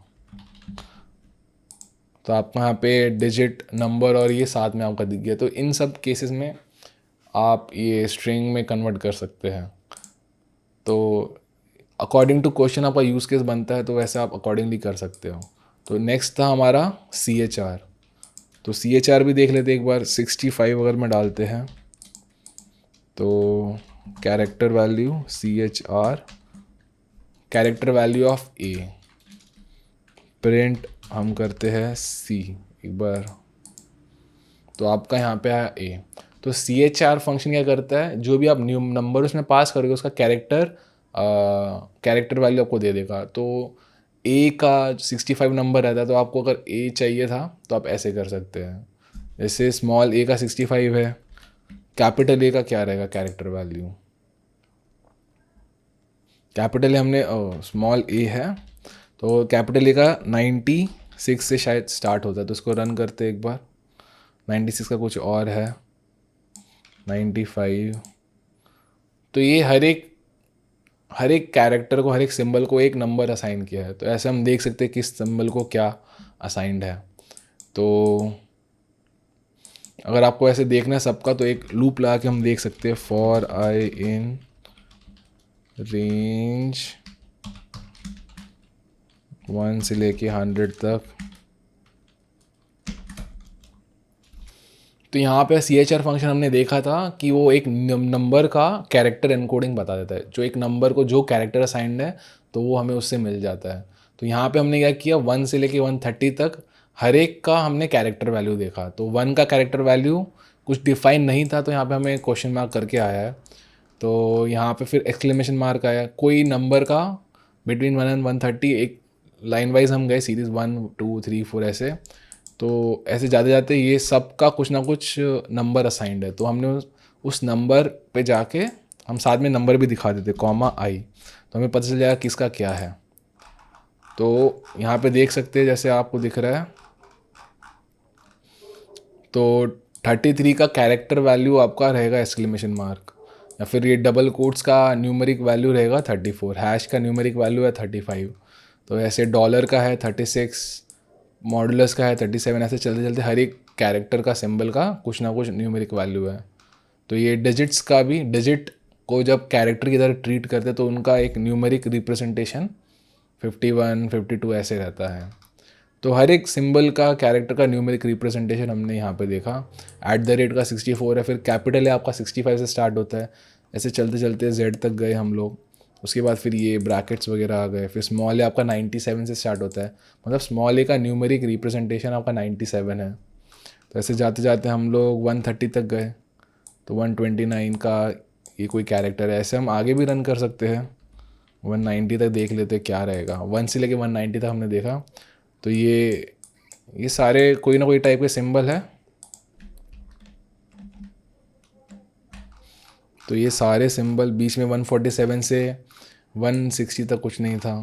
तो आपको यहाँ पे डिजिट, नंबर और ये साथ में आपका दिख गया। तो इन सब केसेस में आप ये स्ट्रिंग में कन्वर्ट कर सकते हैं। तो अकॉर्डिंग टू क्वेश्चन आपका यूज़ केस बनता है, तो वैसे आप अकॉर्डिंगली कर सकते हो। तो नेक्स्ट था हमारा CHR, तो CHR भी देख लेते एक बार। 65 अगर मैं डालते हैं तो character value CHR, character value of A, print हम करते हैं C एक बार, तो आपका यहाँ पे आया A। तो CHR फंक्शन क्या करता है, जो भी आप न्यू नंबर उसमें पास करोगे उसका कैरेक्टर वैल्यू आपको दे देगा। तो A का 65 नंबर रहता है, तो आपको अगर A चाहिए था तो आप ऐसे कर सकते हैं। जैसे स्मॉल a का 65 है, कैपिटल A का क्या रहेगा कैरेक्टर वैल्यू, कैपिटल हमने स्मॉल a है, तो कैपिटल A का 96 से शायद स्टार्ट होता है। तो इसको रन करते एक बार। 96 का कुछ और है, 95। तो ये हर एक कैरेक्टर को, हर एक सिंबल को एक नंबर असाइन किया है। तो ऐसे हम देख सकते हैं किस सिंबल को क्या असाइंड है। तो अगर आपको ऐसे देखना है सबका, तो एक लूप लगा के हम देख सकते हैं फॉर आई इन रेंज 1 से लेके 100 तक। तो यहाँ पे CHR फंक्शन हमने देखा था कि वो एक नंबर का कैरेक्टर एनकोडिंग बता देता है। जो एक नंबर को जो कैरेक्टर असाइंड है तो वो हमें उससे मिल जाता है। तो यहाँ पे हमने क्या किया, 1 से लेके 130 तक हर एक का हमने कैरेक्टर वैल्यू देखा। तो 1 का कैरेक्टर वैल्यू कुछ डिफाइन नहीं था, तो यहाँ पे हमें क्वेश्चन मार्क करके आया है। तो यहाँ पे फिर एक्सक्लेमेशन मार्क आया। कोई नंबर का बिटवीन 1 and 130, एक लाइन वाइज हम गए सीरीज़ 1 2 3 4 ऐसे। तो ऐसे जाते जाते ये सब का कुछ ना कुछ नंबर असाइंड है, तो हमने उस नंबर पे जाके हम साथ में नंबर भी दिखा देते कॉमा आई, तो हमें पता चल जाएगा किसका क्या है। तो यहाँ पे देख सकते हैं जैसे आपको दिख रहा है, तो 33 का कैरेक्टर वैल्यू आपका रहेगा एक्सक्लेमेशन मार्क, या फिर ये डबल कोट्स का न्यूमेरिक वैल्यू रहेगा 34, हैश का न्यूमेरिक वैल्यू है 35, तो ऐसे डॉलर का है 36, मॉडुलस का है 37, ऐसे चलते चलते हर एक कैरेक्टर का सिंबल का कुछ ना कुछ न्यूमेरिक वैल्यू है। तो ये डिजिट्स का भी, डिजिट को जब कैरेक्टर की तरह ट्रीट करते हैं तो उनका एक न्यूमेरिक रिप्रेजेंटेशन 51, 52 ऐसे रहता है। तो हर एक सिंबल का, कैरेक्टर का न्यूमेरिक रिप्रेजेंटेशन हमने यहाँ पे देखा। @ का 64 है, फिर कैपिटल है आपका 65 से स्टार्ट होता है, ऐसे चलते चलते Z तक गए हम लोग। उसके बाद फिर ये ब्रैकेट्स वगैरह आ गए, फिर स्मॉल ए आपका 97 से स्टार्ट होता है, मतलब स्मॉल ए का न्यूमेरिक रिप्रेजेंटेशन आपका 97 है। तो ऐसे जाते जाते हम लोग 130 तक गए, तो 129 का ये कोई कैरेक्टर है। ऐसे हम आगे भी रन कर सकते हैं, 190 तक देख लेते हैं क्या रहेगा। 1 से लेके 190 तक हमने देखा, तो ये सारे कोई ना कोई टाइप के सिंबल है। तो ये सारे सिंबल बीच में 147 से 160 तक कुछ नहीं था।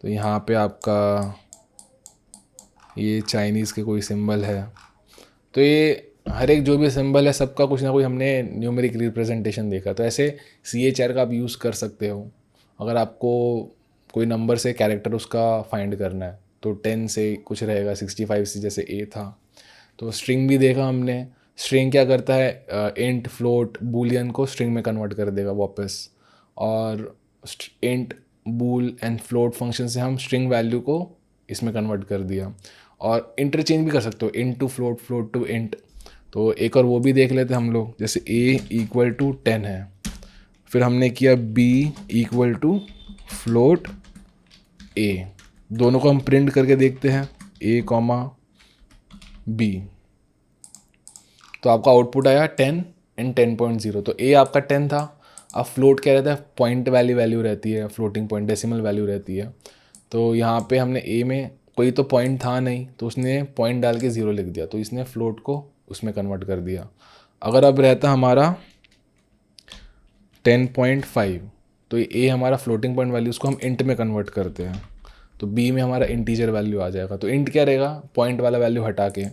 तो यहाँ पे आपका ये चाइनीज़ के कोई सिंबल है। तो ये हर एक जो भी सिंबल है सबका कुछ ना कुछ हमने न्यूमेरिक रिप्रेजेंटेशन देखा। तो ऐसे CHR का आप यूज़ कर सकते हो अगर आपको कोई नंबर से कैरेक्टर उसका फाइंड करना है। तो 10 से कुछ रहेगा, 65 से जैसे A था। तो स्ट्रिंग भी देखा हमने, स्ट्रिंग क्या करता है, इंट, फ्लोट, बूलियन को स्ट्रिंग में कन्वर्ट कर देगा वापस। और int, bool and float function से हम स्ट्रिंग वैल्यू को इसमें कन्वर्ट कर दिया। और इंटरचेंज भी कर सकते हो, int to float, float to int. तो एक और वो भी देख लेते हम लोग, जैसे A = 10 है, फिर हमने किया B = फ्लोट A, दोनों को हम प्रिंट करके देखते हैं A, B। तो आपका आउटपुट आया 10 एंड 10.0। तो A आपका 10 था। अब फ्लोट क्या रहता है, पॉइंट वाली वैल्यू रहती है, फ्लोटिंग पॉइंट डेसिमल वैल्यू रहती है। तो यहाँ पे हमने A में कोई तो पॉइंट था नहीं, तो उसने पॉइंट डाल के 0 लिख दिया, तो इसने फ्लोट को उसमें कन्वर्ट कर दिया। अगर अब रहता हमारा 10.5, तो ये A हमारा फ्लोटिंग पॉइंट वैल्यू, उसको हम इंट में कन्वर्ट करते हैं, तो B में हमारा इंटीजर वैल्यू आ जाएगा। तो इंट क्या रहेगा, पॉइंट वाला वैल्यू हटा के,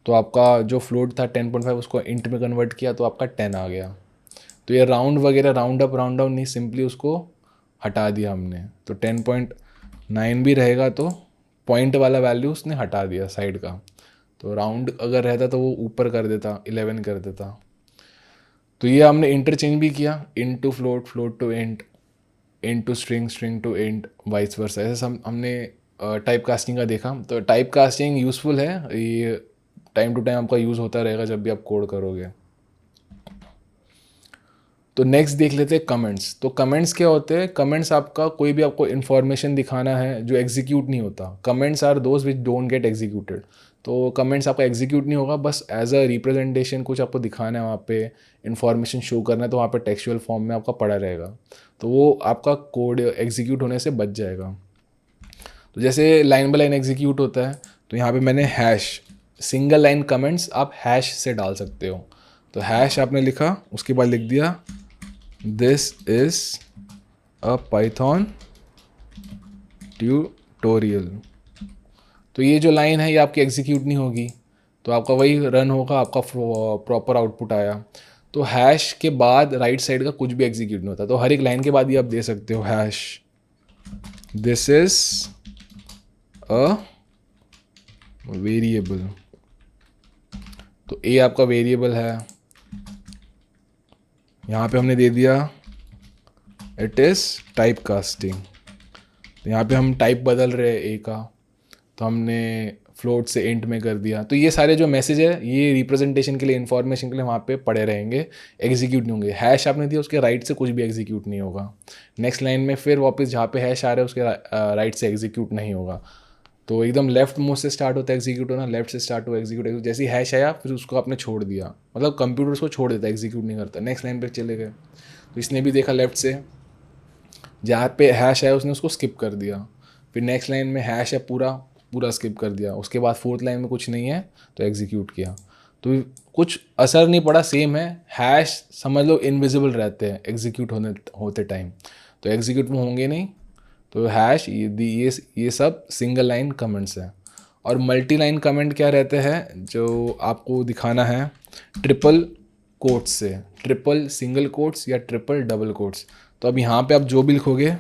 तो आपका जो फ्लोट था 10.5 उसको इंट में कन्वर्ट किया तो आपका 10 आ गया। तो ये राउंड वगैरह, राउंड अप राउंड डाउन नहीं, सिंपली उसको हटा दिया हमने। तो 10.9 भी रहेगा तो पॉइंट वाला वैल्यू उसने हटा दिया साइड का। तो राउंड अगर रहता तो वो ऊपर कर देता, 11 कर देता। तो ये हमने इंटरचेंज भी किया, int to float, float to int, int to string, string to int, vice versa. ऐसे हमने टाइप कास्टिंग का देखा। तो टाइप कास्टिंग यूज़फुल है, ये टाइम टू टाइम आपका यूज़ होता रहेगा जब भी आप कोड करोगे। तो नेक्स्ट देख लेते हैं कमेंट्स। तो कमेंट्स क्या होते हैं, कमेंट्स आपका कोई भी आपको इन्फॉर्मेशन दिखाना है जो एग्जीक्यूट नहीं होता। Comments are those which don't get executed. तो कमेंट्स आपका एग्जीक्यूट नहीं होगा, बस एज अ रिप्रेजेंटेशन कुछ आपको दिखाना है, वहाँ पे इन्फॉर्मेशन शो करना है, तो वहाँ पे टेक्सचुअल फॉर्म में आपका पड़ा रहेगा, तो वो आपका कोड एग्जीक्यूट होने से बच जाएगा। तो जैसे लाइन बाय लाइन एग्जीक्यूट होता है, तो यहाँ पे मैंने हैश, सिंगल लाइन कमेंट्स आप हैश से डाल सकते हो। तो हैश आपने लिखा, उसके बाद लिख दिया this is a Python tutorial. तो ये जो लाइन है ये आपकी एग्जीक्यूट नहीं होगी, तो आपका वही रन होगा, आपका प्रॉपर आउटपुट आया। तो हैश के बाद राइट साइड का कुछ भी एग्जीक्यूट नहीं होता, तो हर एक लाइन के बाद ये आप दे सकते हो hash this is a variable. तो ए आपका वेरिएबल है, यहाँ पे हमने दे दिया इट इज़ टाइप कास्टिंग। तो यहाँ पे हम टाइप बदल रहे हैं ए का, तो हमने फ्लोट से इंट में कर दिया। तो ये सारे जो मैसेज है ये रिप्रेजेंटेशन के लिए, इन्फॉर्मेशन के लिए वहाँ पे पड़े रहेंगे, एग्जीक्यूट नहीं होंगे। हैश आपने दिया, उसके राइट से कुछ भी एग्जीक्यूट नहीं होगा। नेक्स्ट लाइन में फिर वापस जहाँ पे हैश आ रहा है उसके राइट से एग्जीक्यूट नहीं होगा। तो एकदम लेफ्ट मोस्ट से स्टार्ट होता है एग्जीक्यूट होना, लेफ्ट से स्टार्ट हो एग्जीक्यूट। जैसे ही हैश आया फिर उसको आपने छोड़ दिया, मतलब कंप्यूटर उसको छोड़ देता है, एग्जीक्यूट नहीं करता। नेक्स्ट लाइन पर चले गए, तो इसने भी देखा लेफ्ट से, जहाँ पे हैश है उसने उसको स्किप कर दिया। फिर नेक्स्ट लाइन में हैश है, पूरा पूरा स्किप कर दिया। उसके बाद फोर्थ लाइन में कुछ नहीं है तो एग्जीक्यूट किया। तो कुछ असर नहीं पड़ा, सेम है। हैश समझ लो इनविजिबल रहते हैं एग्जीक्यूट होते टाइम, तो एग्जीक्यूट में होंगे नहीं। तो हैश ये सब सिंगल लाइन कमेंट्स हैं। और मल्टी लाइन कमेंट क्या रहते हैं, जो आपको दिखाना है ट्रिपल कोट्स से, ट्रिपल सिंगल कोट्स या ट्रिपल डबल कोट्स। तो अब यहाँ पे आप जो भी लिखोगे,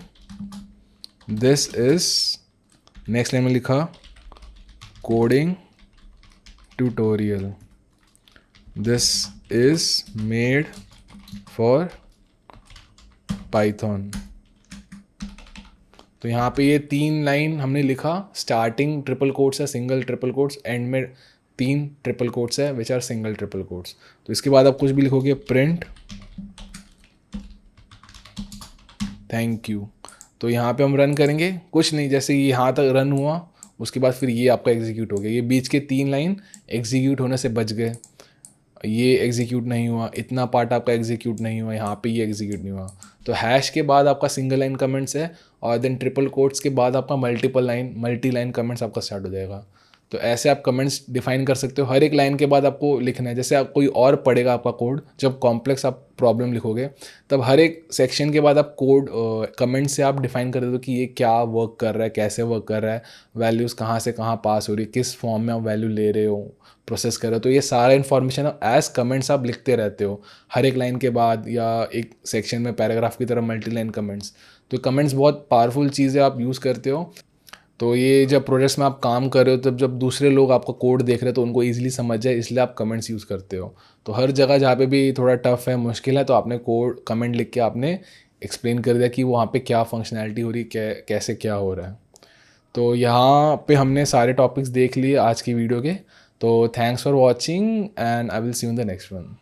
दिस इज, नेक्स्ट लाइन में लिखा coding tutorial, this is made for Python. तो यहाँ पे ये 3 लाइन हमने लिखा, स्टार्टिंग ट्रिपल कोट्स है, सिंगल ट्रिपल कोट्स, एंड में 3 ट्रिपल कोट्स है which are single triple quotes. तो इसके बाद आप कुछ भी लिखोगे, प्रिंट थैंक यू। तो यहाँ पे हम रन करेंगे, कुछ नहीं, जैसे ये यहाँ तक रन हुआ, उसके बाद फिर ये आपका एग्जीक्यूट हो गया। ये बीच के 3 लाइन एग्जीक्यूट होने से बच गए, ये एग्जीक्यूट नहीं हुआ, इतना पार्ट आपका एग्जीक्यूट नहीं हुआ, यहाँ पे ये एग्जीक्यूट नहीं हुआ। तो हैश के बाद आपका सिंगल लाइन कमेंट्स है, और देन ट्रिपल कोट्स के बाद आपका मल्टी लाइन कमेंट्स आपका स्टार्ट हो जाएगा। तो ऐसे आप कमेंट्स डिफाइन कर सकते हो, हर एक लाइन के बाद आपको लिखना है। जैसे आप कोई और पढ़ेगा आपका कोड, जब कॉम्प्लेक्स आप प्रॉब्लम लिखोगे, तब हर एक सेक्शन के बाद आप कोड कमेंट से आप डिफाइन कर देते हो कि ये क्या वर्क कर रहा है, कैसे वर्क कर रहा है, वैल्यूज़ कहाँ से कहाँ पास हो रही है, किस फॉर्म में आप वैल्यू ले रहे हो, प्रोसेस कर रहे हो। तो ये सारा इन्फॉर्मेशन एज कमेंट्स आप लिखते रहते हो हर एक लाइन के बाद, या एक सेक्शन में पैराग्राफ की तरह मल्टी लाइन कमेंट्स। तो कमेंट्स बहुत पावरफुल चीज़ है, आप यूज़ करते हो। तो ये जब प्रोजेक्ट्स में आप काम कर रहे हो, तब जब दूसरे लोग आपका कोड देख रहे हो तो उनको ईजिली समझ जाए, इसलिए आप कमेंट्स यूज़ करते हो। तो हर जगह जहाँ पे भी थोड़ा टफ है, मुश्किल है, तो आपने कोड कमेंट लिख के आपने एक्सप्लेन कर दिया कि वहाँ पे क्या फंक्शनैलिटी हो रही है, कैसे क्या हो रहा है। तो यहाँ पे हमने सारे टॉपिक्स देख लिए आज की वीडियो के। तो thanks for watching and I will see you in the next one.